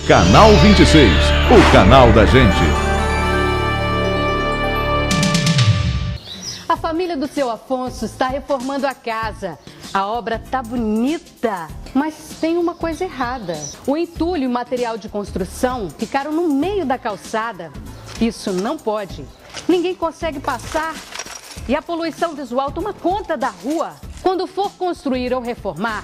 Canal 26, o canal da gente. A família do seu Afonso está reformando a casa. A obra tá bonita, mas tem uma coisa errada. O entulho e o material de construção ficaram no meio da calçada. Isso não pode. Ninguém consegue passar e a poluição visual toma conta da rua. Quando for construir ou reformar,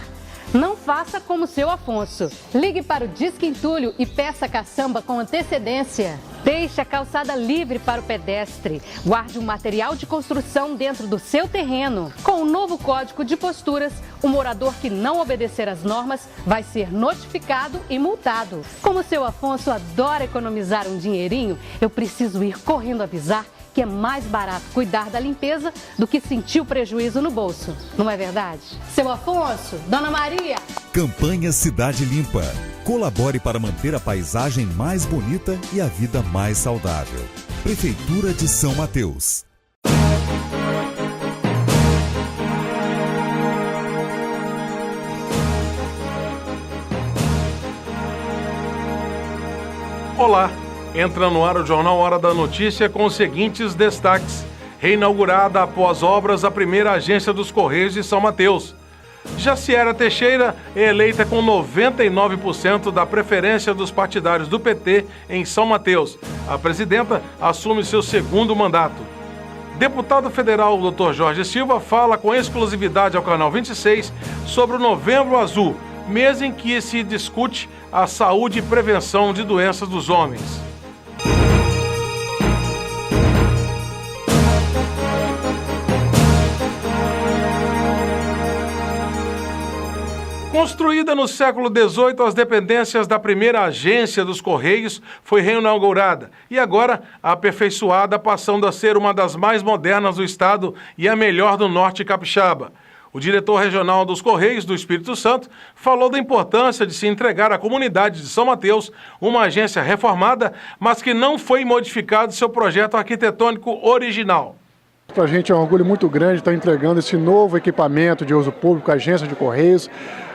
não faça como seu Afonso. Ligue para o Disque Entulho e peça caçamba com antecedência. Deixe a calçada livre para o pedestre. Guarde o material de construção dentro do seu terreno. Com o novo Código de Posturas, o morador que não obedecer às normas vai ser notificado e multado. Como seu Afonso adora economizar um dinheirinho, eu preciso ir correndo avisar que é mais barato cuidar da limpeza do que sentir o prejuízo no bolso. Não é verdade? Seu Afonso, Dona Maria. Campanha Cidade Limpa. Colabore para manter a paisagem mais bonita e a vida mais saudável. Prefeitura de São Mateus. Olá, entra no ar o Jornal Hora da Notícia com os seguintes destaques. Reinaugurada após obras a primeira agência dos Correios de São Mateus. Jaciera Teixeira é eleita com 99% da preferência dos partidários do PT em São Mateus. A presidenta assume seu segundo mandato. Deputado federal Dr. Jorge Silva fala com exclusividade ao Canal 26 sobre o Novembro Azul, mês em que se discute a saúde e prevenção de doenças dos homens. Construída no século XVIII, as dependências da primeira agência dos Correios foi reinaugurada e agora aperfeiçoada, passando a ser uma das mais modernas do estado e a melhor do norte capixaba. O diretor regional dos Correios do Espírito Santo falou da importância de se entregar à comunidade de São Mateus uma agência reformada, mas que não foi modificado seu projeto arquitetônico original. Para a gente é um orgulho muito grande estar entregando esse novo equipamento de uso público, a agência de Correios.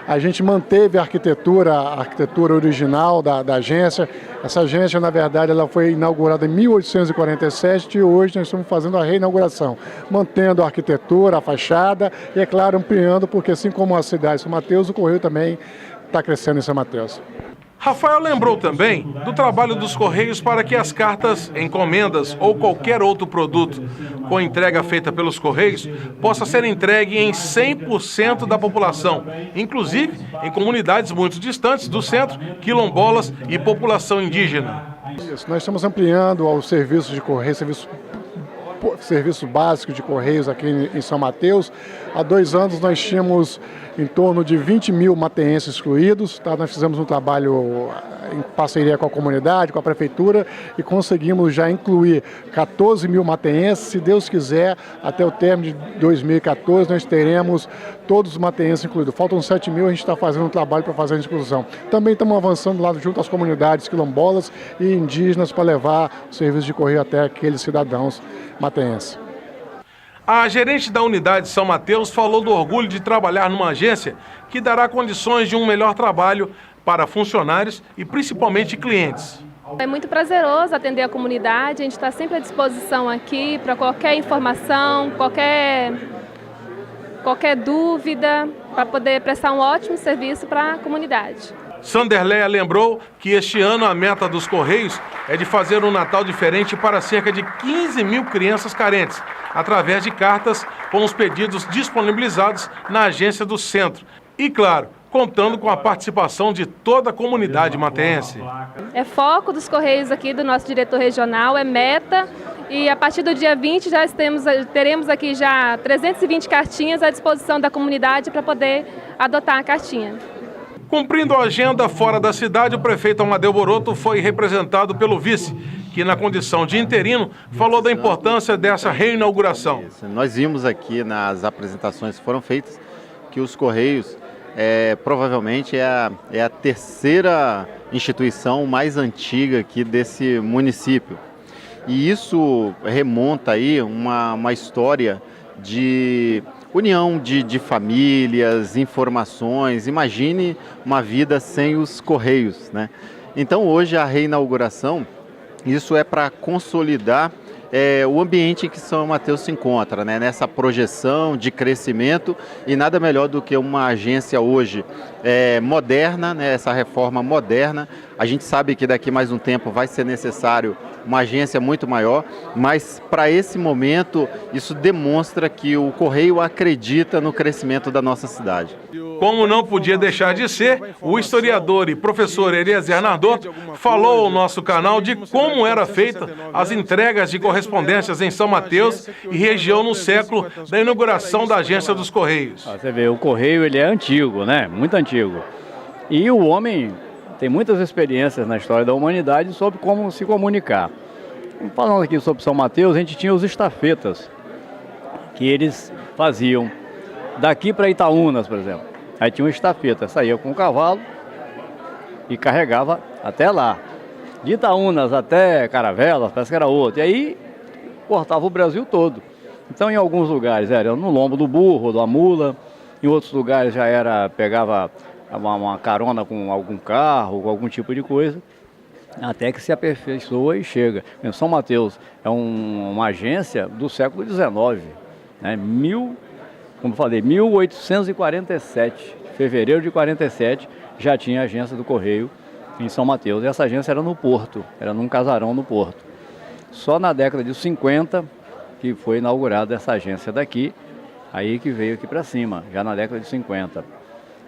A gente manteve a arquitetura original da agência. Essa agência, na verdade, ela foi inaugurada em 1847 e hoje nós estamos fazendo a reinauguração, mantendo a arquitetura, a fachada e, é claro, ampliando, porque assim como a cidade de São Mateus, o Correio também está crescendo em São Mateus. Rafael lembrou também do trabalho dos Correios para que as cartas, encomendas ou qualquer outro produto com entrega feita pelos Correios possa ser entregue em 100% da população, inclusive em comunidades muito distantes do centro, quilombolas e população indígena. Isso, nós estamos ampliando os serviços de Correios, serviço básico de Correios aqui em São Mateus. Há 2 anos nós tínhamos em torno de 20 mil mateenses excluídos. Tá? Nós fizemos um trabalho em parceria com a comunidade, com a prefeitura e conseguimos já incluir 14 mil mateenses. Se Deus quiser, até o término de 2014 nós teremos todos os mateenses incluídos. Faltam 7 mil, a gente está fazendo um trabalho para fazer a inclusão. Também estamos avançando lá junto às comunidades quilombolas e indígenas para levar o serviço de correio até aqueles cidadãos mateenses. A gerente da unidade São Mateus falou do orgulho de trabalhar numa agência que dará condições de um melhor trabalho para funcionários e principalmente clientes. É muito prazeroso atender a comunidade, a gente está sempre à disposição aqui para qualquer informação, qualquer dúvida, para poder prestar um ótimo serviço para a comunidade. Sanderleia lembrou que este ano a meta dos Correios é de fazer um Natal diferente para cerca de 15 mil crianças carentes, através de cartas com os pedidos disponibilizados na agência do centro. E, claro, contando com a participação de toda a comunidade mateense. É foco dos Correios aqui, do nosso diretor regional, é meta. E a partir do dia 20 já teremos aqui já 320 cartinhas à disposição da comunidade para poder adotar a cartinha. Cumprindo a agenda fora da cidade, o prefeito Amadeu Boroto foi representado pelo vice, que na condição de interino falou da importância dessa reinauguração. Nós vimos aqui nas apresentações que foram feitas que os Correios provavelmente é a terceira instituição mais antiga aqui desse município. E isso remonta aí uma história de união de famílias, informações. Imagine uma vida sem os Correios, né? Então hoje a reinauguração, isso é para consolidar o ambiente em que São Mateus se encontra, né? Nessa projeção de crescimento, e nada melhor do que uma agência hoje moderna, né? Essa reforma moderna. A gente sabe que daqui mais um tempo vai ser necessário uma agência muito maior, mas para esse momento isso demonstra que o Correio acredita no crescimento da nossa cidade. Como não podia deixar de ser, o historiador e professor Eliezer Nardotto falou ao nosso canal de como era feita as entregas de correspondências em São Mateus e região no século da inauguração da Agência dos Correios. Você vê, o Correio ele é antigo, né? Muito antigo. E o homem tem muitas experiências na história da humanidade sobre como se comunicar. Falando aqui sobre São Mateus, a gente tinha os estafetas, que eles faziam daqui para Itaúnas, por exemplo. Aí tinha um estafeta, saía com o cavalo e carregava até lá. De Itaúnas até Caravelas, parece que era outro. E aí cortava o Brasil todo. Então em alguns lugares era no lombo do burro, da mula. Em outros lugares já era, pegava uma carona com algum carro, com algum tipo de coisa. Até que se aperfeiçoa e chega. São Mateus é uma agência do século XIX, né? Como eu falei, 1847, fevereiro de 47, já tinha a agência do Correio em São Mateus. E essa agência era no Porto, era num casarão no Porto. Só na década de 50 que foi inaugurada essa agência daqui, aí que veio aqui para cima, já na década de 50.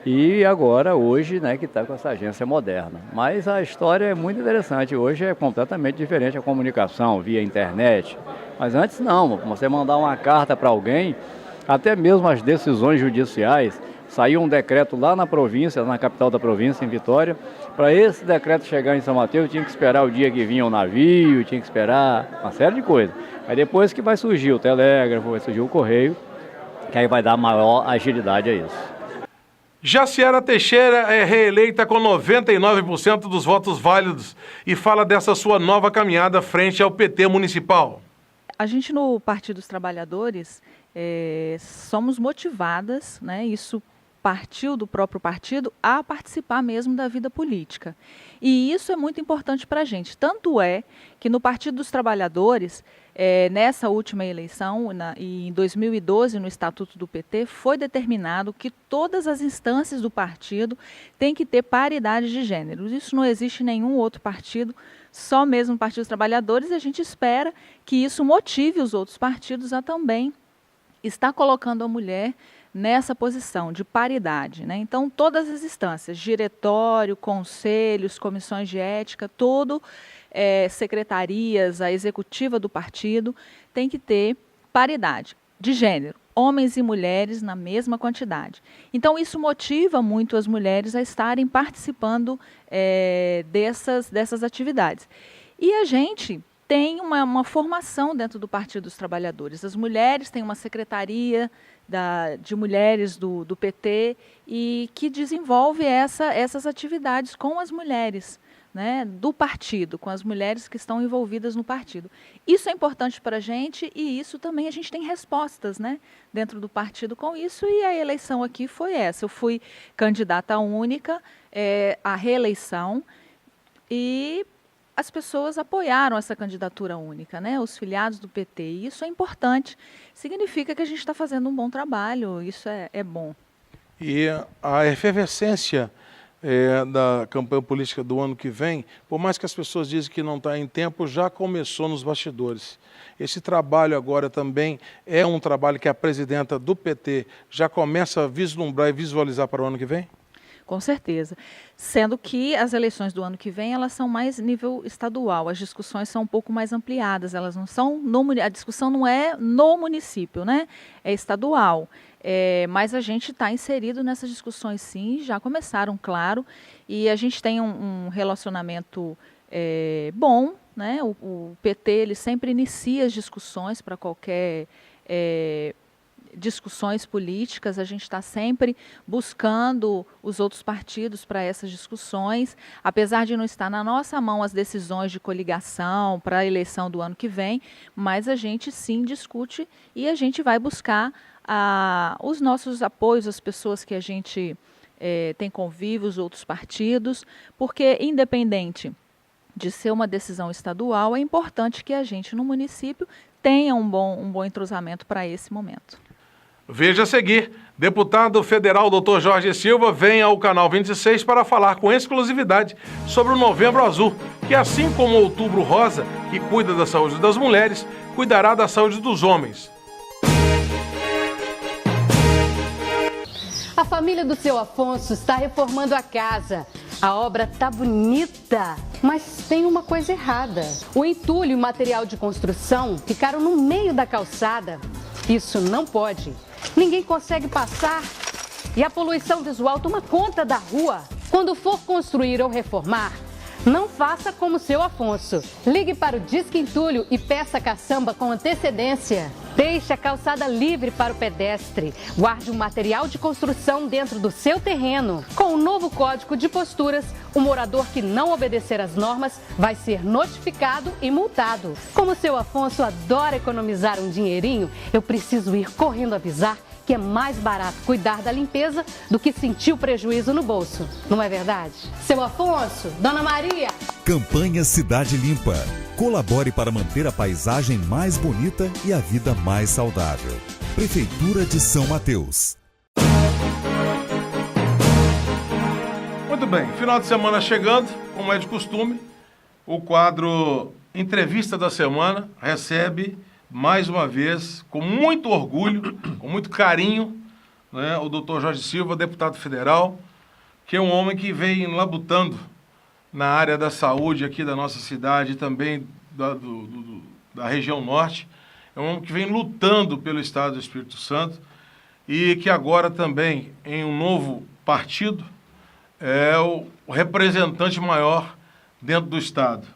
E agora, hoje, né, que está com essa agência moderna. Mas a história é muito interessante, hoje é completamente diferente a comunicação via internet. Mas antes não, você mandar uma carta para alguém, até mesmo as decisões judiciais, saiu um decreto lá na província, na capital da província, em Vitória. Para esse decreto chegar em São Mateus, tinha que esperar o dia que vinha o navio, tinha que esperar uma série de coisas. Aí depois que vai surgir o telégrafo, vai surgir o correio, que aí vai dar maior agilidade a isso. Jaciara Teixeira é reeleita com 99% dos votos válidos e fala dessa sua nova caminhada frente ao PT municipal. A gente no Partido dos Trabalhadores somos motivadas, né? Isso partiu do próprio partido a participar mesmo da vida política. E isso é muito importante para a gente. Tanto é que no Partido dos Trabalhadores, nessa última eleição, em 2012, no Estatuto do PT, foi determinado que todas as instâncias do partido têm que ter paridade de gêneros. Isso não existe em nenhum outro partido, só mesmo no Partido dos Trabalhadores, e a gente espera que isso motive os outros partidos a também estar colocando a mulher nessa posição de paridade, né? Então, todas as instâncias, diretório, conselhos, comissões de ética, secretarias, a executiva do partido, tem que ter paridade de gênero, homens e mulheres na mesma quantidade. Então, isso motiva muito as mulheres a estarem participando dessas atividades. E a gente tem uma formação dentro do Partido dos Trabalhadores. As mulheres têm uma secretaria de mulheres do PT e que desenvolve essas atividades com as mulheres, né, do partido, com as mulheres que estão envolvidas no partido. Isso é importante para a gente e isso também a gente tem respostas, né, dentro do partido com isso, e a eleição aqui foi essa. Eu fui candidata única à reeleição e as pessoas apoiaram essa candidatura única, né? Os filiados do PT. E isso é importante. Significa que a gente está fazendo um bom trabalho. Isso é bom. E a efervescência da campanha política do ano que vem, por mais que as pessoas dizem que não está em tempo, já começou nos bastidores. Esse trabalho agora também é um trabalho que a presidenta do PT já começa a vislumbrar e visualizar para o ano que vem? Com certeza. Sendo que as eleições do ano que vem, elas são mais nível estadual, as discussões são um pouco mais ampliadas, elas não são a discussão não é no município, né? É estadual. Mas a gente está inserido nessas discussões sim, já começaram, claro, e a gente tem um relacionamento bom, né? O PT ele sempre inicia as discussões para qualquer discussões políticas, a gente está sempre buscando os outros partidos para essas discussões, apesar de não estar na nossa mão as decisões de coligação para a eleição do ano que vem, mas a gente sim discute e a gente vai buscar os nossos apoios, as pessoas que a gente tem convívios, outros partidos, porque independente de ser uma decisão estadual, é importante que a gente no município tenha um bom entrosamento para esse momento. Veja a seguir, deputado federal Dr. Jorge Silva vem ao Canal 26 para falar com exclusividade sobre o Novembro Azul, que assim como o Outubro Rosa, que cuida da saúde das mulheres, cuidará da saúde dos homens. A família do seu Afonso está reformando a casa. A obra tá bonita, mas tem uma coisa errada. O entulho e o material de construção ficaram no meio da calçada. Isso não pode. Ninguém consegue passar. E a poluição visual toma conta da rua. Quando for construir ou reformar, não faça como seu Afonso. Ligue para o Disque Entulho e peça caçamba com antecedência. Deixe a calçada livre para o pedestre. Guarde o material de construção dentro do seu terreno. Com o novo Código de Posturas, o morador que não obedecer às normas vai ser notificado e multado. Como seu Afonso adora economizar um dinheirinho, eu preciso ir correndo avisar que é mais barato cuidar da limpeza do que sentir o prejuízo no bolso. Não é verdade? Seu Afonso, Dona Maria... Campanha Cidade Limpa. Colabore para manter a paisagem mais bonita e a vida mais saudável. Prefeitura de São Mateus. Muito bem, final de semana chegando, como é de costume, o quadro Entrevista da Semana recebe, mais uma vez, com muito orgulho, com muito carinho, né, o doutor Jorge Silva, deputado federal, que é um homem que vem labutando na área da saúde aqui da nossa cidade e também da região norte. É um homem que vem lutando pelo estado do Espírito Santo e que agora também, em um novo partido, é o representante maior dentro do estado.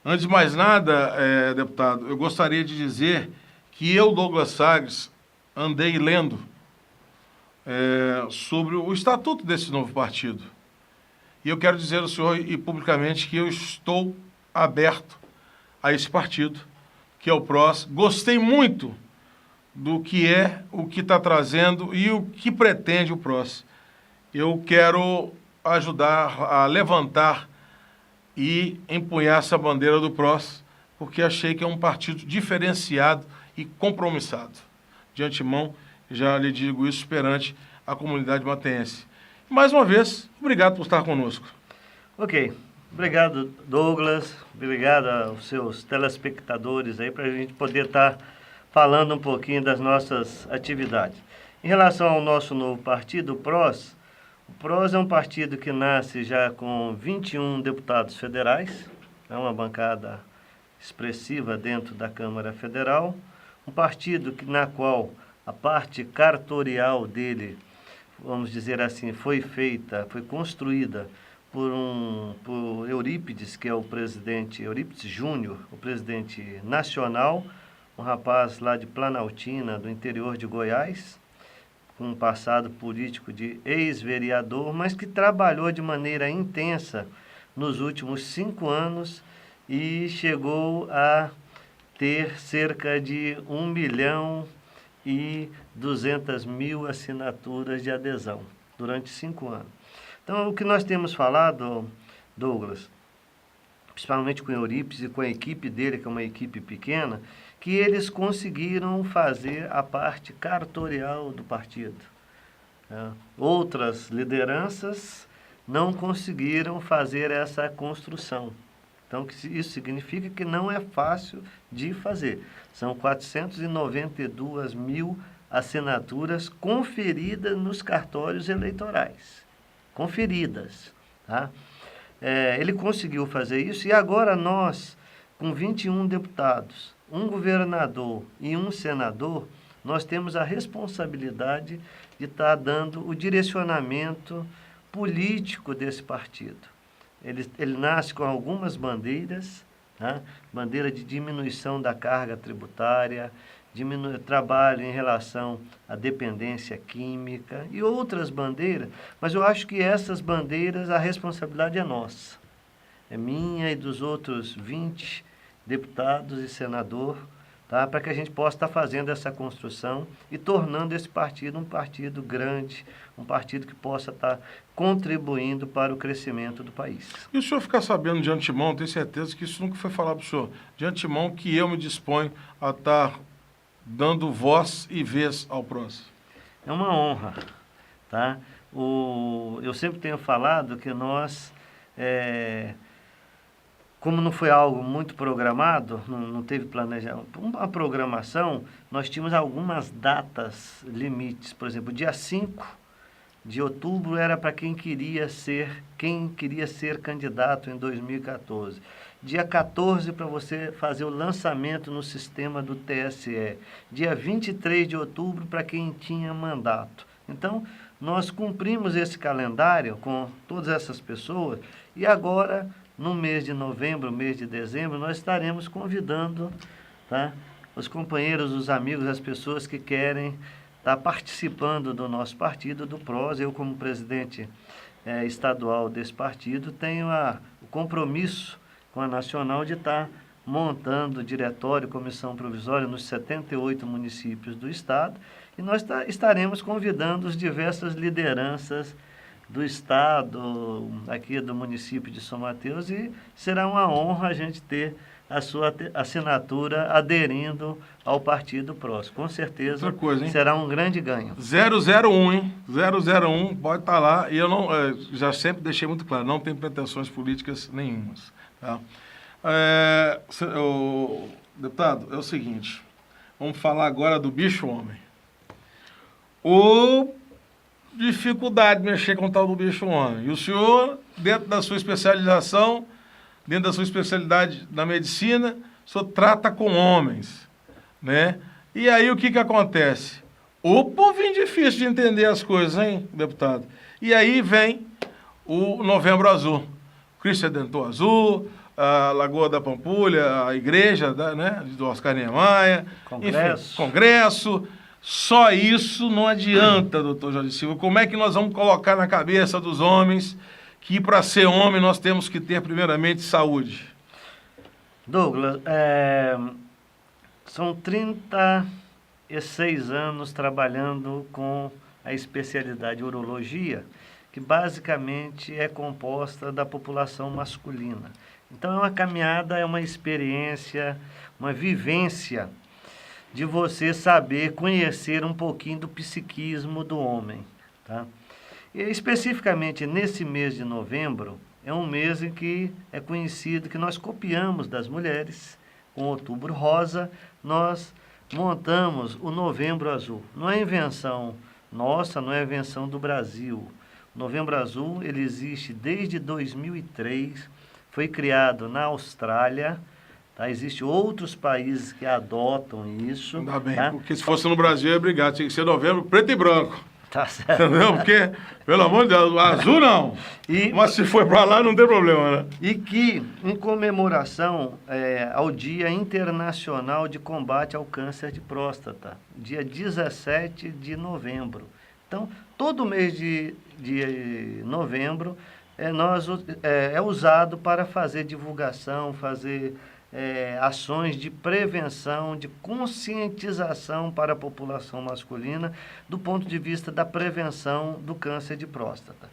Antes de mais nada, deputado, eu gostaria de dizer que eu, Douglas Sagres, andei lendo sobre o estatuto desse novo partido. E eu quero dizer ao senhor e publicamente que eu estou aberto a esse partido, que é o PROS. Gostei muito do que o que está trazendo e o que pretende o PROS. Eu quero ajudar a levantar e empunhar essa bandeira do PROS, porque achei que é um partido diferenciado e compromissado. De antemão, já lhe digo isso perante a comunidade mateense. Mais uma vez, obrigado por estar conosco. Ok. Obrigado, Douglas. Obrigado aos seus telespectadores aí, para a gente poder estar falando um pouquinho das nossas atividades. Em relação ao nosso novo partido, o PROS é um partido que nasce já com 21 deputados federais, é uma bancada expressiva dentro da Câmara Federal, um partido na qual a parte cartorial dele, vamos dizer assim, foi construída por Eurípides, que é o presidente, Eurípides Júnior, o presidente nacional, um rapaz lá de Planaltina, do interior de Goiás, com um passado político de ex-vereador, mas que trabalhou de maneira intensa nos últimos 5 anos e chegou a ter cerca de 1.200.000 assinaturas de adesão durante 5 anos. Então, o que nós temos falado, Douglas, principalmente com o Eurípides e com a equipe dele, que é uma equipe pequena, que eles conseguiram fazer a parte cartorial do partido. Outras lideranças não conseguiram fazer essa construção. Então, isso significa que não é fácil de fazer. São 492.000 assinaturas conferidas nos cartórios eleitorais. Conferidas. Tá? Ele conseguiu fazer isso e agora nós, com 21 deputados, um governador e um senador, nós temos a responsabilidade de estar dando o direcionamento político desse partido. Ele nasce com algumas bandeiras, tá? Bandeira de diminuição da carga tributária, trabalho em relação à dependência química e outras bandeiras, mas eu acho que essas bandeiras, a responsabilidade é nossa. É minha e dos outros 20 deputados e senador tá? Para que a gente possa estar fazendo essa construção e tornando esse partido um partido grande, um partido que possa estar contribuindo para o crescimento do país. E o senhor ficar sabendo de antemão, tenho certeza que isso nunca foi falado para o senhor, de antemão que eu me disponho a estar dando voz e vez ao próximo. É uma honra, tá? Eu sempre tenho falado que nós, como não foi algo muito programado, não teve planejamento, uma programação, nós tínhamos algumas datas limites. Por exemplo, dia 5 de outubro era para quem queria ser candidato em 2014. Dia 14 para você fazer o lançamento no sistema do TSE. Dia 23 de outubro para quem tinha mandato. Então, nós cumprimos esse calendário com todas essas pessoas e agora, no mês de novembro, mês de dezembro, nós estaremos convidando, tá, os companheiros, os amigos, as pessoas que querem estar participando do nosso partido, do PROS. Eu, como presidente estadual desse partido, tenho o compromisso com a Nacional de estar montando diretório, comissão provisória nos 78 municípios do estado, e nós estaremos convidando as diversas lideranças do estado, aqui do município de São Mateus, e será uma honra a gente ter a sua assinatura aderindo ao Partido PROS. Com certeza será um grande ganho. 001, hein? 001, pode estar lá. E eu não, já sempre deixei muito claro, não tenho pretensões políticas nenhumas. Tá? Deputado, é o seguinte, vamos falar agora do bicho-homem. Dificuldade de mexer com o tal do bicho-homem. E o senhor, dentro da sua especialização, dentro da sua especialidade na medicina, o senhor trata com homens, né? E aí o que acontece? O povinho difícil de entender as coisas, hein, deputado? E aí vem o Novembro Azul, Cristo Redentor Azul, a Lagoa da Pampulha, a igreja, né, do Oscar Niemeyer, Congresso. Enfim, Congresso. Só isso não adianta, doutor Jorge Silva. Como é que nós vamos colocar na cabeça dos homens que para ser homem nós temos que ter primeiramente saúde? Douglas, são 36 anos trabalhando com a especialidade urologia, que basicamente é composta da população masculina. Então é uma caminhada, é uma experiência, uma vivência de você saber conhecer um pouquinho do psiquismo do homem, tá? E especificamente nesse mês de novembro, é um mês em que é conhecido que nós copiamos das mulheres, com o Outubro Rosa, nós montamos o Novembro Azul. Não é invenção nossa, não é invenção do Brasil. O Novembro Azul, ele existe desde 2003, foi criado na Austrália. Tá? Existem outros países que adotam isso. Ainda bem, tá? Porque se fosse no Brasil, é obrigado, tinha que ser novembro preto e branco. Tá certo. Entendeu? Porque, pelo amor de Deus, azul não. Mas se for para lá, não tem problema, né? E que, em comemoração ao Dia Internacional de Combate ao Câncer de Próstata, dia 17 de novembro. Então, todo mês de novembro é usado para fazer divulgação, fazer ações de prevenção, de conscientização para a população masculina do ponto de vista da prevenção do câncer de próstata.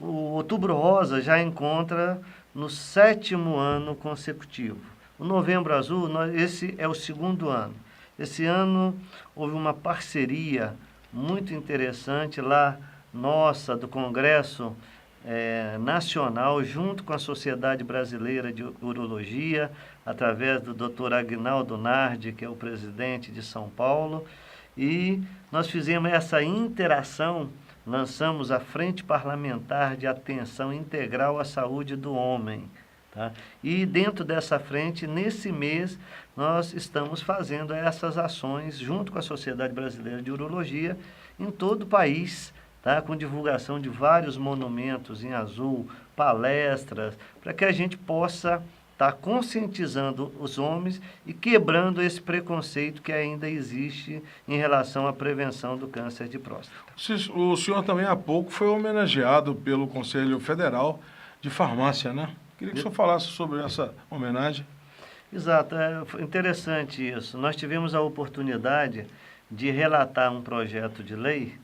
O Outubro Rosa já encontra no 7º ano consecutivo. O Novembro Azul, esse é o 2º ano. Esse ano houve uma parceria muito interessante lá, nossa, do Congresso Nacional, junto com a Sociedade Brasileira de Urologia, através do Dr. Agnaldo Nardi, que é o presidente de São Paulo, e nós fizemos essa interação, lançamos a Frente Parlamentar de Atenção Integral à Saúde do Homem. Tá? E dentro dessa frente, nesse mês, nós estamos fazendo essas ações, junto com a Sociedade Brasileira de Urologia, em todo o país, tá? Com divulgação de vários monumentos em azul, palestras, para que a gente possa estar conscientizando os homens e quebrando esse preconceito que ainda existe em relação à prevenção do câncer de próstata. O senhor também há pouco foi homenageado pelo Conselho Federal de Farmácia, né? Queria que o senhor falasse sobre essa homenagem. Exato, foi interessante isso. Nós tivemos a oportunidade de relatar um projeto de lei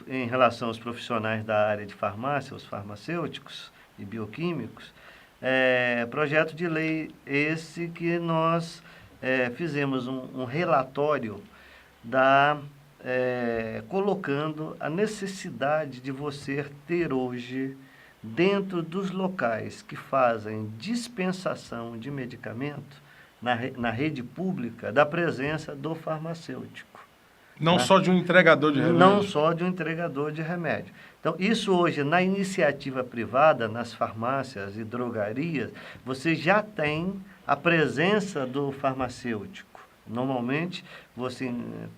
em relação aos profissionais da área de farmácia, os farmacêuticos e bioquímicos, projeto de lei esse que nós fizemos um relatório colocando a necessidade de você ter hoje, dentro dos locais que fazem dispensação de medicamento, na rede pública, da presença do farmacêutico. Não só de um entregador de remédio. Não só de um entregador de remédio. Então, isso hoje, na iniciativa privada, nas farmácias e drogarias, você já tem a presença do farmacêutico. Normalmente,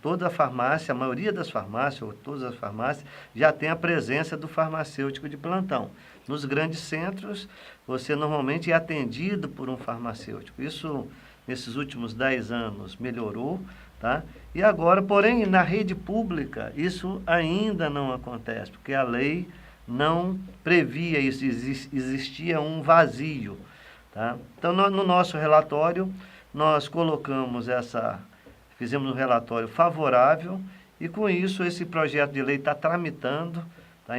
toda a farmácia, a maioria das farmácias, ou todas as farmácias, já tem a presença do farmacêutico de plantão. Nos grandes centros, você normalmente é atendido por um farmacêutico. Isso, nesses últimos 10 anos, melhorou, tá? E agora, porém, na rede pública, isso ainda não acontece, porque a lei não previa isso, existia um vazio, tá? Então, no nosso relatório, nós fizemos um relatório favorável e, com isso, esse projeto de lei está tramitando, tá?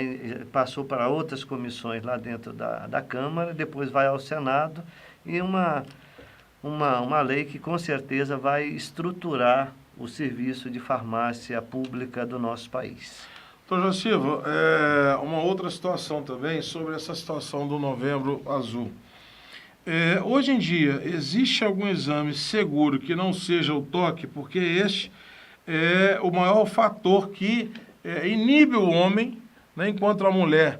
Passou para outras comissões lá dentro da Câmara, depois vai ao Senado, e uma lei que, com certeza, vai estruturar o serviço de farmácia pública do nosso país. Doutor Josiva, uma outra situação também sobre essa situação do Novembro Azul. Hoje em dia, existe algum exame seguro que não seja o toque? Porque este é o maior fator que inibe o homem, né, enquanto a mulher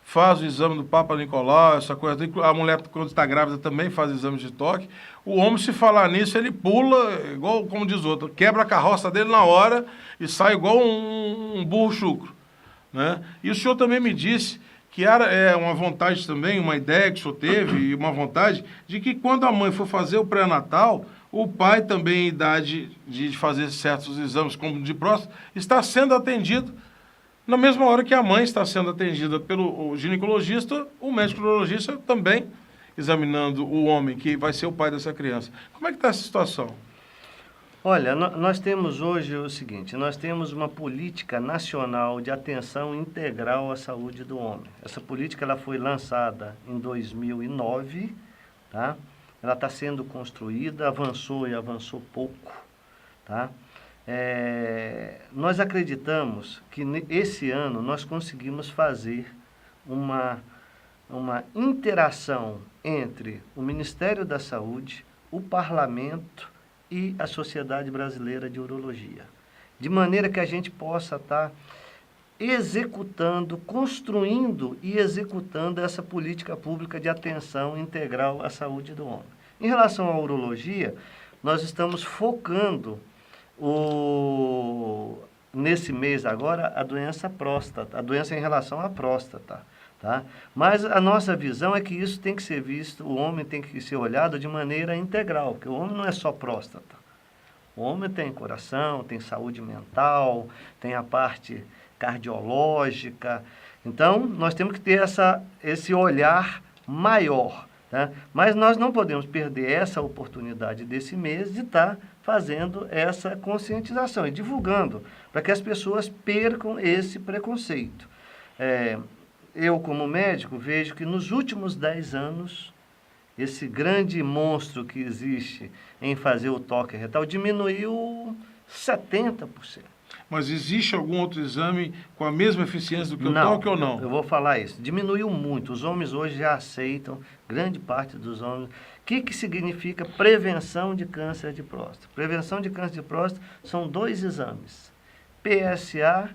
faz o exame do Papa Nicolau, essa coisa. A mulher, quando está grávida, também faz exame de toque. O homem, se falar nisso, ele pula, igual, como diz outro, quebra a carroça dele na hora e sai igual um burro chucro, né? E o senhor também me disse que era uma vontade também, uma ideia que o senhor teve, uma vontade, de que quando a mãe for fazer o pré-natal, o pai também, em idade de fazer certos exames, como de próstata, está sendo atendido na mesma hora que a mãe está sendo atendida pelo ginecologista, o médico urologista também examinando o homem que vai ser o pai dessa criança. Como é que está essa situação? Olha, nós temos hoje o seguinte, nós temos uma política nacional de atenção integral à saúde do homem. Essa política ela foi lançada em 2009, tá? Ela está sendo construída, avançou e avançou pouco, tá? Nós acreditamos que esse ano nós conseguimos fazer uma interação entre o Ministério da Saúde, o Parlamento e a Sociedade Brasileira de Urologia, de maneira que a gente possa estar executando, construindo e executando essa política pública de atenção integral à saúde do homem. Em relação à urologia, nós estamos focando nesse mês agora a doença próstata, a doença em relação à próstata, tá? Mas a nossa visão é que isso tem que ser visto, o homem tem que ser olhado de maneira integral, porque o homem não é só próstata. O homem tem coração, tem saúde mental, tem a parte cardiológica. Então, nós temos que ter esse olhar maior, tá? Mas nós não podemos perder essa oportunidade desse mês de estar fazendo essa conscientização e divulgando, para que as pessoas percam esse preconceito. Eu, como médico, vejo que nos últimos 10 anos, esse grande monstro que existe em fazer o toque retal diminuiu 70%. Mas existe algum outro exame com a mesma eficiência do que o toque ou não? Eu vou falar isso. Diminuiu muito. Os homens hoje já aceitam, grande parte dos homens. O que significa prevenção de câncer de próstata? Prevenção de câncer de próstata são 2 exames, PSA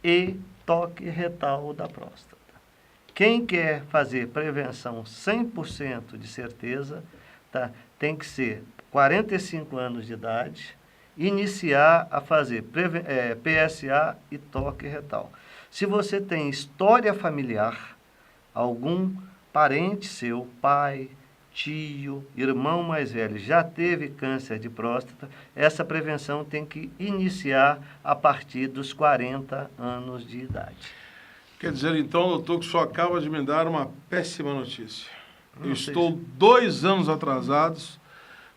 e toque retal da próstata. Quem quer fazer prevenção 100% de certeza, tá, tem que ser 45 anos de idade, iniciar a fazer PSA e toque retal. Se você tem história familiar, algum parente seu, pai, tio, irmão mais velho, já teve câncer de próstata, essa prevenção tem que iniciar a partir dos 40 anos de idade. Quer dizer, então, doutor, que o senhor acaba de me dar uma péssima notícia. Eu estou 2 anos atrasados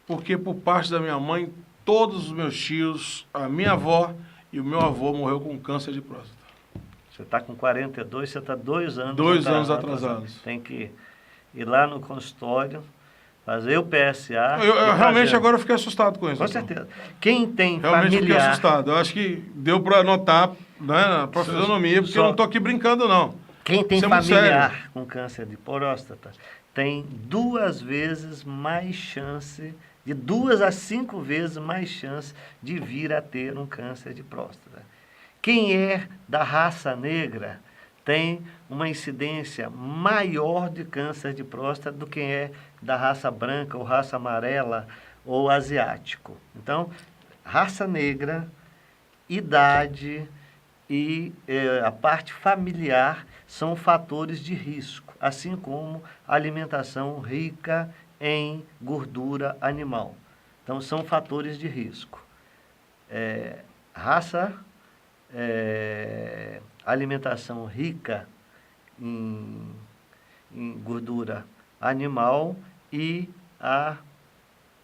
porque por parte da minha mãe, todos os meus tios, a minha avó e o meu avô morreu com câncer de próstata. Você está com 42, você está 2 anos 2 anos atrasados. Tem que ir lá no consultório, fazer o PSA. Eu realmente agora fiquei assustado com isso. Com certeza. Quem tem realmente familiar... fiquei assustado. Eu acho que deu para notar, né, para fisionomia, porque eu não estou aqui brincando, não. Quem tem Isso é muito familiar sério. com câncer de próstata tem 2 vezes mais chance, de 2 a 5 vezes mais chance de vir a ter um câncer de próstata. Quem é da raça negra tem uma incidência maior de câncer de próstata do que quem é da raça branca ou raça amarela ou asiático. Então, raça negra, idade e a parte familiar são fatores de risco, assim como alimentação rica em gordura animal. Então, são fatores de risco. Alimentação rica em gordura animal e a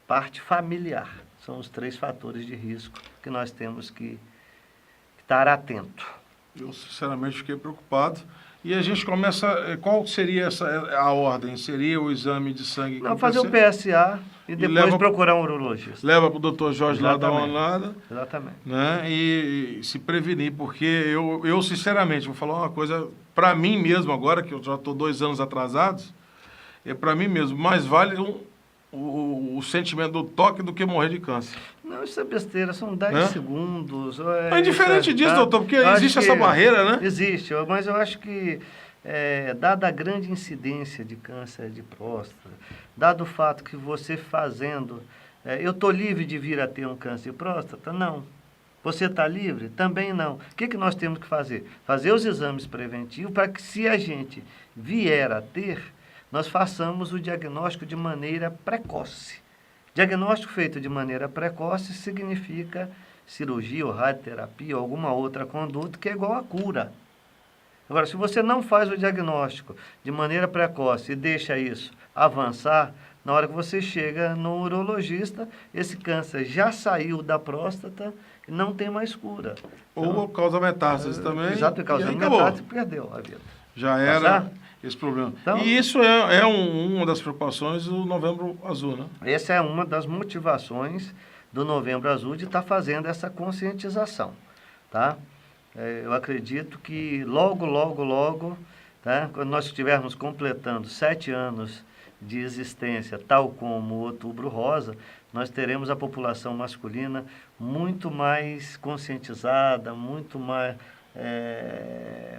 parte familiar. São os 3 fatores de risco que nós temos que estar atento. Eu, sinceramente, fiquei preocupado. E a gente começa... Qual seria a ordem? Seria o exame de sangue? Não, fazer o PSA e depois procurar um urologista. Leva para o doutor Jorge lá dar uma olhada. Exatamente. Né? E se prevenir, porque eu, sinceramente, vou falar uma coisa para mim mesmo agora, que eu já estou 2 anos atrasados, para mim mesmo, mais vale o sentimento do toque do que morrer de câncer. Não, isso é besteira, são 10 segundos. É diferente disso, doutor, porque existe essa barreira, né? Existe, mas eu acho que, dada a grande incidência de câncer de próstata, dado o fato que você fazendo... eu estou livre de vir a ter um câncer de próstata? Não. Você está livre? Também não. O que nós temos que fazer? Fazer os exames preventivos para que, se a gente vier a ter, nós façamos o diagnóstico de maneira precoce. Diagnóstico feito de maneira precoce significa cirurgia ou radioterapia ou alguma outra conduta que é igual a cura. Agora, se você não faz o diagnóstico de maneira precoce e deixa isso avançar, na hora que você chega no urologista, esse câncer já saiu da próstata e não tem mais cura. Ou causa metástase também. Exato, causa metástase, perdeu a vida. Já era esse problema. Então, e isso é uma das preocupações do Novembro Azul, né? Essa é uma das motivações do Novembro Azul de estar fazendo essa conscientização, tá? Eu acredito que logo, tá? Quando nós estivermos completando 7 anos de existência, tal como o Outubro Rosa, nós teremos a população masculina muito mais conscientizada, muito mais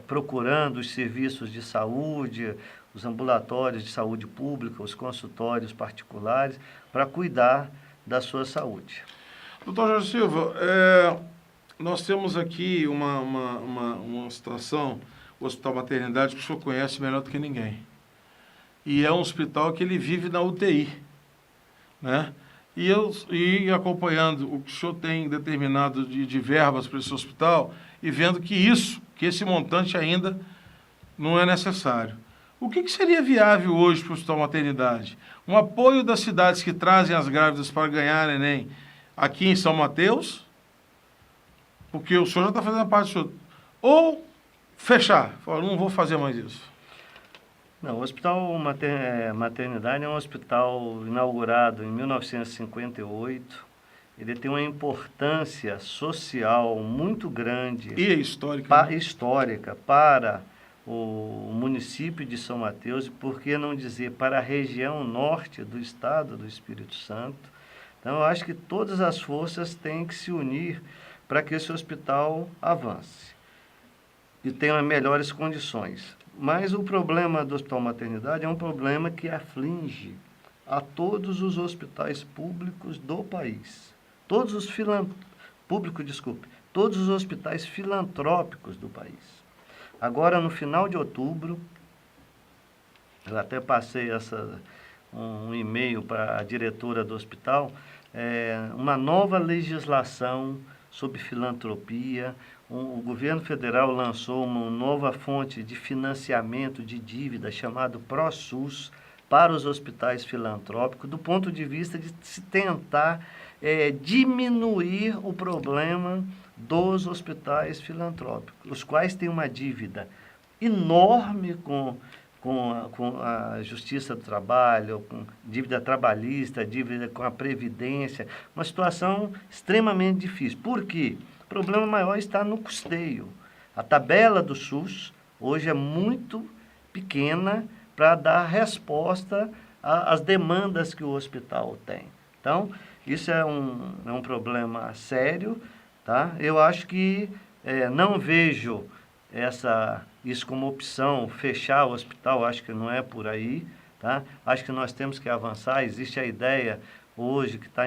procurando os serviços de saúde, os ambulatórios de saúde pública, os consultórios particulares, para cuidar da sua saúde. Doutor Jorge Silva, nós temos aqui uma situação, o Hospital Maternidade, que o senhor conhece melhor do que ninguém. E é um hospital que ele vive na UTI, né? E acompanhando o que o senhor tem determinado de verbas para esse hospital e vendo que esse montante ainda não é necessário. O que seria viável hoje para o Hospital Maternidade? Um apoio das cidades que trazem as grávidas para ganhar neném aqui em São Mateus, porque o senhor já está fazendo a parte do senhor, ou fechar, falar, não vou fazer mais isso. Não, o Hospital Maternidade é um hospital inaugurado em 1958. Ele tem uma importância social muito grande. E histórica. Histórica para o município de São Mateus, e por que não dizer para a região norte do estado do Espírito Santo. Então, eu acho que todas as forças têm que se unir para que esse hospital avance e tenha melhores condições. Mas o problema do Hospital Maternidade é um problema que aflige a todos os hospitais públicos do país. Todos os hospitais filantrópicos do país. Agora, no final de outubro, eu até passei um e-mail para a diretora do hospital, uma nova legislação sobre filantropia. O governo federal lançou uma nova fonte de financiamento de dívida chamado ProSUS para os hospitais filantrópicos, do ponto de vista de se tentar diminuir o problema dos hospitais filantrópicos, os quais têm uma dívida enorme com a Justiça do Trabalho, com dívida trabalhista, dívida com a Previdência, uma situação extremamente difícil. Por quê? O problema maior está no custeio. A tabela do SUS hoje é muito pequena para dar resposta às demandas que o hospital tem. Então, isso é um problema sério, tá? Eu acho que não vejo isso como opção, fechar o hospital, acho que não é por aí, tá? Acho que nós temos que avançar. Existe a ideia hoje que está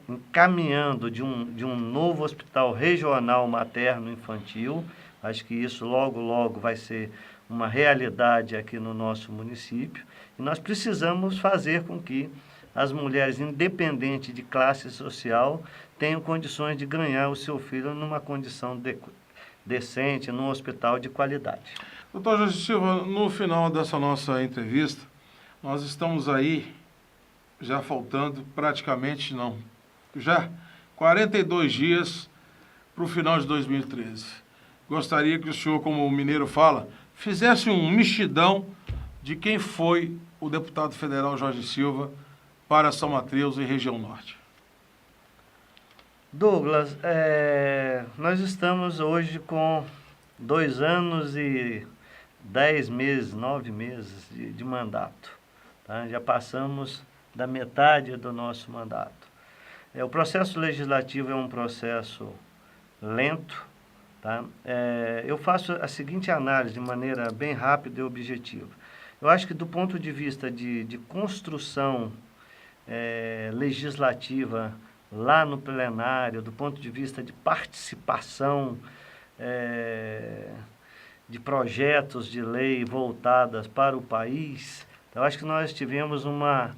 encaminhando de um novo hospital regional materno-infantil. Acho que isso logo, logo vai ser uma realidade aqui no nosso município. E nós precisamos fazer com que as mulheres, independente de classe social, tenham condições de ganhar o seu filho numa condição decente, num hospital de qualidade. Doutor Jorge Silva, no final dessa nossa entrevista, nós estamos aí, já faltando praticamente, já 42 dias para o final de 2013. Gostaria que o senhor, como o mineiro fala, fizesse um mexidão de quem foi o deputado federal Jorge Silva para São Mateus e região norte. Douglas, nós estamos hoje com 2 anos e 10 meses, 9 meses de mandato. Tá? Já passamos da metade do nosso mandato. O processo legislativo é um processo lento. Tá? Eu faço a seguinte análise de maneira bem rápida e objetiva. Eu acho que do ponto de vista de construção legislativa lá no plenário, do ponto de vista de participação de projetos de lei voltadas para o país, eu acho que nós tivemos uma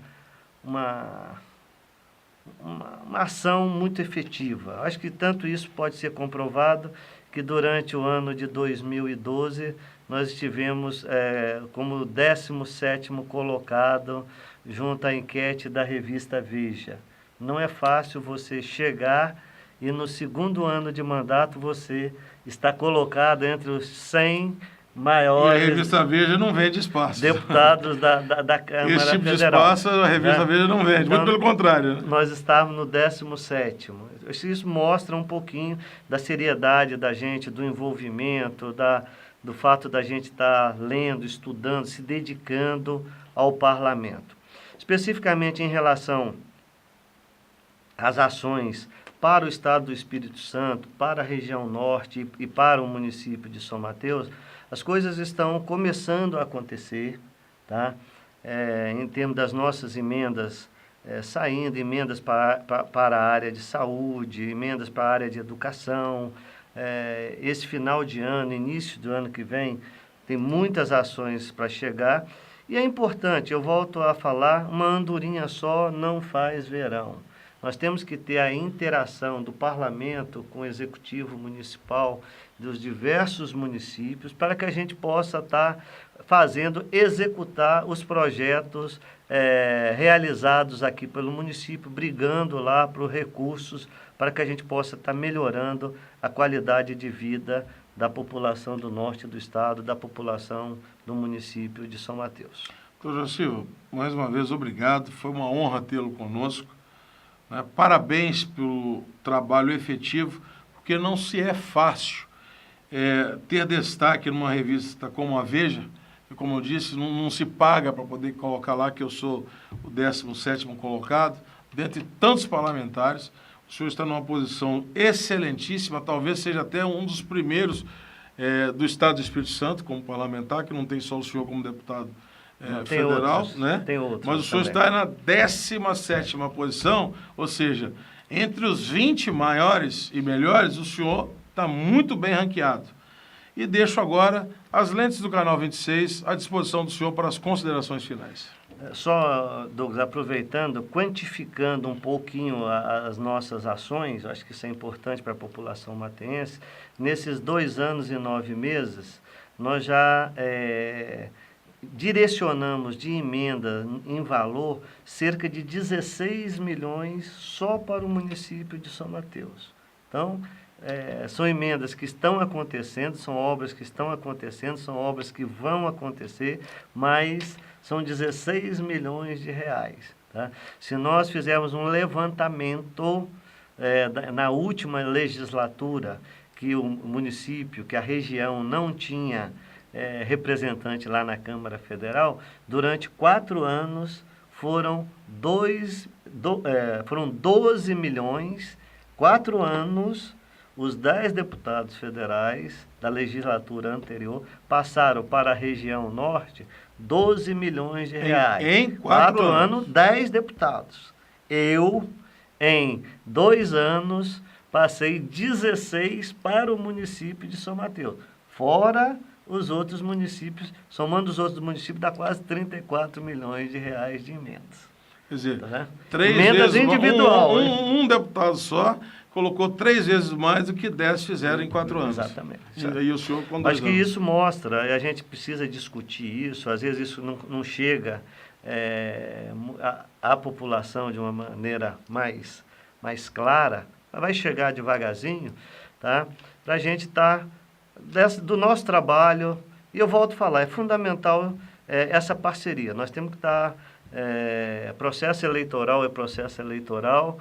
ação muito efetiva. Acho que tanto isso pode ser comprovado que durante o ano de 2012 nós estivemos como 17º colocado junto à enquete da revista Veja. Não é fácil você chegar e no 2º ano de mandato você está colocado entre os 100 maiores... E a revista Veja não vende espaço. ...deputados da Câmara Esse tipo Federal. De espaço a revista Veja não vende, então, muito pelo contrário. Nós estávamos no 17º. Isso mostra um pouquinho da seriedade da gente, do envolvimento, do fato da gente estar lendo, estudando, se dedicando ao parlamento. Especificamente em relação às ações para o Estado do Espírito Santo, para a região norte e para o município de São Mateus, as coisas estão começando a acontecer, tá? Em termos das nossas emendas, saindo emendas para a área de saúde, emendas para a área de educação. Esse final de ano, início do ano que vem, tem muitas ações para chegar. E é importante, eu volto a falar, uma andorinha só não faz verão. Nós temos que ter a interação do parlamento com o executivo municipal dos diversos municípios para que a gente possa estar executar os projetos realizados aqui pelo município, brigando lá por recursos para que a gente possa estar melhorando a qualidade de vida da população do norte do estado, da população do município de São Mateus. Doutor Jorge Silva, mais uma vez obrigado, foi uma honra tê-lo conosco. Parabéns pelo trabalho efetivo, porque não se é fácil ter destaque numa revista como a Veja, e como eu disse, não se paga para poder colocar lá que eu sou o 17º colocado, dentre tantos parlamentares. O senhor está numa posição excelentíssima, talvez seja até um dos primeiros do Estado do Espírito Santo como parlamentar, que não tem só o senhor como deputado federal, outros, né? Tem outros, mas o senhor também está na 17ª posição, ou seja, entre os 20 maiores e melhores, o senhor está muito bem ranqueado. E deixo agora as lentes do Canal 26 à disposição do senhor para as considerações finais. Só, Douglas, aproveitando, quantificando um pouquinho as nossas ações, acho que isso é importante para a população mateense. Nesses 2 anos e 9 meses, nós já direcionamos de emenda em valor cerca de 16 milhões só para o município de São Mateus. Então, são emendas que estão acontecendo, são obras que estão acontecendo, são obras que vão acontecer, mas são 16 milhões de reais. Tá? Se nós fizermos um levantamento na última legislatura, que o município, que a região não tinha representante lá na Câmara Federal, durante 4 anos foram 12 milhões, 4 anos, os 10 deputados federais da legislatura anterior passaram para a região norte 12 milhões de reais. Em 4 anos, 10 deputados. Eu, em 2 anos, passei 16 para o município de São Mateus. Fora os outros municípios, somando os outros municípios, dá quase 34 milhões de reais de emendas. Quer dizer, Tá? 3 Emendas vezes individual. um deputado só colocou 3 vezes mais do que 10 fizeram em 4 anos. Exatamente. E o senhor com 2 Acho que anos. isso mostra, a gente precisa discutir isso, às vezes isso não chega à população de uma maneira mais clara, mas vai chegar devagarzinho, tá? Para a gente estar do nosso trabalho, e eu volto a falar, é fundamental essa parceria. Nós temos que estar, processo eleitoral é processo eleitoral,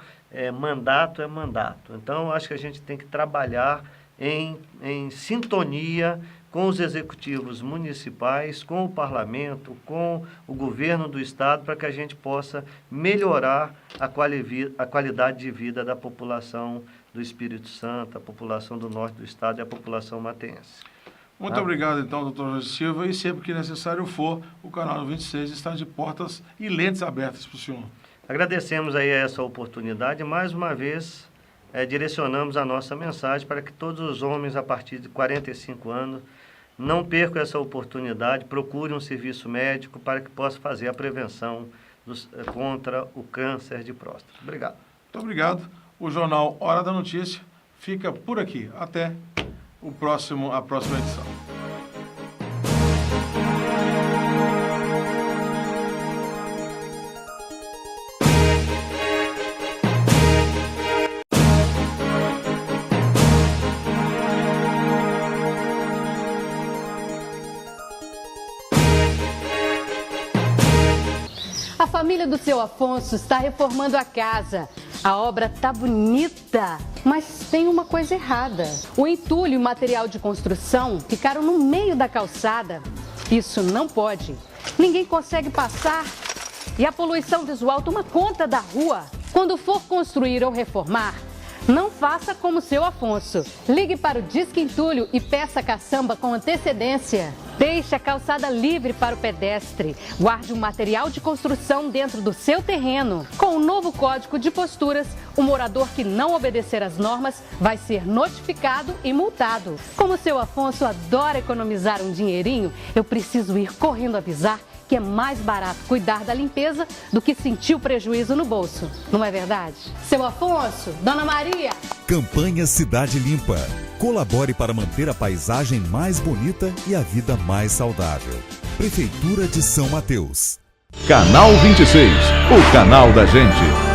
mandato é mandato. Então, acho que a gente tem que trabalhar em sintonia com os executivos municipais, com o parlamento, com o governo do estado, para que a gente possa melhorar a qualidade de vida da população do Espírito Santo, a população do norte do estado e a população mateense. Muito obrigado, então, doutor Jorge Silva, e sempre que necessário for, o canal 26 está de portas e lentes abertas para o senhor. Agradecemos aí essa oportunidade, mais uma vez direcionamos a nossa mensagem para que todos os homens a partir de 45 anos não percam essa oportunidade, procurem um serviço médico para que possa fazer a prevenção contra o câncer de próstata. Obrigado. Muito obrigado. O jornal Hora da Notícia fica por aqui. Até a próxima edição. A família do seu Afonso está reformando a casa. A obra tá bonita, mas tem uma coisa errada. O entulho e o material de construção ficaram no meio da calçada. Isso não pode. Ninguém consegue passar. E a poluição visual toma conta da rua. Quando for construir ou reformar, não faça como seu Afonso. Ligue para o Disque Entulho e peça caçamba com antecedência. Deixe a calçada livre para o pedestre. Guarde o material de construção dentro do seu terreno. Com o novo Código de Posturas, o morador que não obedecer às normas vai ser notificado e multado. Como seu Afonso adora economizar um dinheirinho, eu preciso ir correndo avisar que é mais barato cuidar da limpeza do que sentir o prejuízo no bolso. Não é verdade? Seu Afonso, Dona Maria. Campanha Cidade Limpa. Colabore para manter a paisagem mais bonita e a vida mais saudável. Prefeitura de São Mateus. Canal 26, o canal da gente.